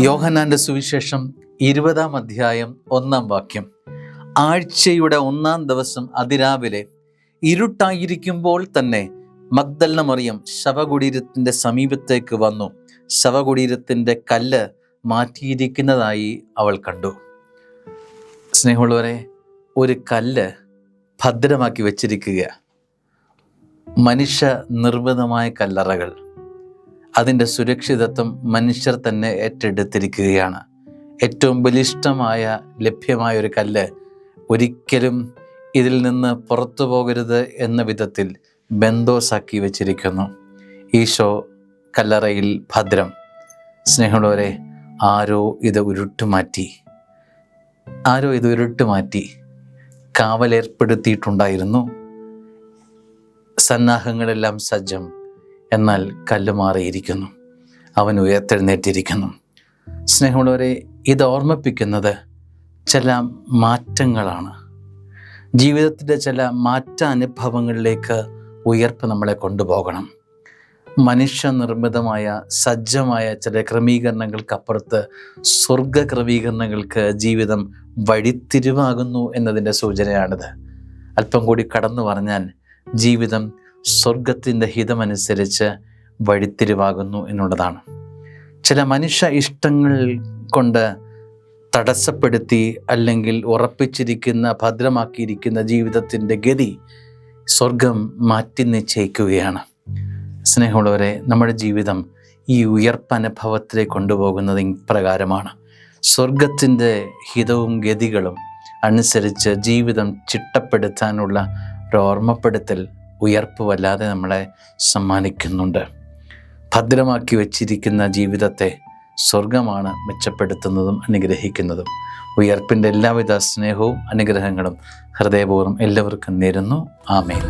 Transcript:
യോഹന്നാന്റെ സുവിശേഷം 20-ാം അധ്യായം 1-ാം വാക്യം. ആഴ്ചയുടെ 1-ാം ദിവസം അതിരാവിലെ ഇരുട്ടായിരിക്കുമ്പോൾ തന്നെ മഗ്ദലന മറിയം ശവകുടീരത്തിൻ്റെ സമീപത്തേക്ക് വന്നു. ശവകുടീരത്തിൻ്റെ കല്ല് മാറ്റിയിരിക്കുന്നതായി അവൾ കണ്ടു. സ്നേഹമുള്ളവരെ, ഒരു കല്ല് ഭദ്രമാക്കി വച്ചിരിക്കുക. മനുഷ്യ നിർമ്മിതമായ കല്ലറകൾ, അതിൻ്റെ സുരക്ഷിതത്വം മനുഷ്യർ തന്നെ ഏറ്റെടുത്തിരിക്കുകയാണ്. ഏറ്റവും ബലിഷ്ഠമായ ലഭ്യമായ ഒരു കല്ല് ഒരിക്കലും ഇതിൽ നിന്ന് പുറത്തു പോകരുത് എന്ന വിധത്തിൽ ബന്ദോസാക്കി വച്ചിരിക്കുന്നു. ഈശോ കല്ലറയിൽ ഭദ്രം. സ്നേഹമുള്ളവരെ, ആരോ ഇത് ഉരുട്ടുമാറ്റി കാവലേർപ്പെടുത്തിയിട്ടുണ്ടായിരുന്നു. സന്നാഹങ്ങളെല്ലാം സജ്ജം. എന്നാൽ കല്ല് മാറിയിരിക്കുന്നു, അവൻ ഉയർത്തെഴുന്നേറ്റിരിക്കുന്നു. സ്നേഹമുള്ളവരെ, ഇത് ഓർമ്മിപ്പിക്കുന്നത് ചില മാറ്റങ്ങളാണ്. ജീവിതത്തിൻ്റെ ചില മാറ്റാനുഭവങ്ങളിലേക്ക് ഉയർപ്പ് നമ്മളെ കൊണ്ടുപോകണം. മനുഷ്യനിർമ്മിതമായ സജ്ജമായ ചില ക്രമീകരണങ്ങൾക്കപ്പുറത്ത് സ്വർഗ ക്രമീകരണങ്ങൾക്ക് ജീവിതം വഴിത്തിരിവാകുന്നു എന്നതിൻ്റെ സൂചനയാണിത്. അല്പം കൂടി കടന്നു പറഞ്ഞാൽ ജീവിതം സ്വർഗത്തിൻ്റെ ഹിതമനുസരിച്ച് വഴിത്തിരിവാകുന്നു എന്നുള്ളതാണ്. ചില മനുഷ്യ ഇഷ്ടങ്ങൾ കൊണ്ട് തടസ്സപ്പെടുത്തി അല്ലെങ്കിൽ ഉറപ്പിച്ചിരിക്കുന്ന ഭദ്രമാക്കിയിരിക്കുന്ന ജീവിതത്തിൻ്റെ ഗതി സ്വർഗം മാറ്റി നിശ്ചയിക്കുകയാണ്. സ്നേഹമുള്ളവരെ, നമ്മുടെ ജീവിതം ഈ ഉയർപ്പനുഭവത്തിലേക്ക് കൊണ്ടുപോകുന്നത് ഇപ്രകാരമാണ്. സ്വർഗത്തിൻ്റെ ഹിതവും ഗതികളും അനുസരിച്ച് ജീവിതം ചിട്ടപ്പെടുത്താനുള്ള ഒരു ഓർമ്മപ്പെടുത്തൽ ഉയർപ്പ് വല്ലാതെ നമ്മളെ സമ്മാനിക്കുന്നുണ്ട്. ഭദ്രമാക്കി വച്ചിരിക്കുന്ന ജീവിതത്തെ സ്വർഗമാണ് മെച്ചപ്പെടുത്തുന്നതും അനുഗ്രഹിക്കുന്നതും. ഉയർപ്പിൻ്റെ എല്ലാവിധ സ്നേഹവും അനുഗ്രഹങ്ങളും ഹൃദയപൂർവ്വം എല്ലാവർക്കും നേരുന്നു. ആമേൻ.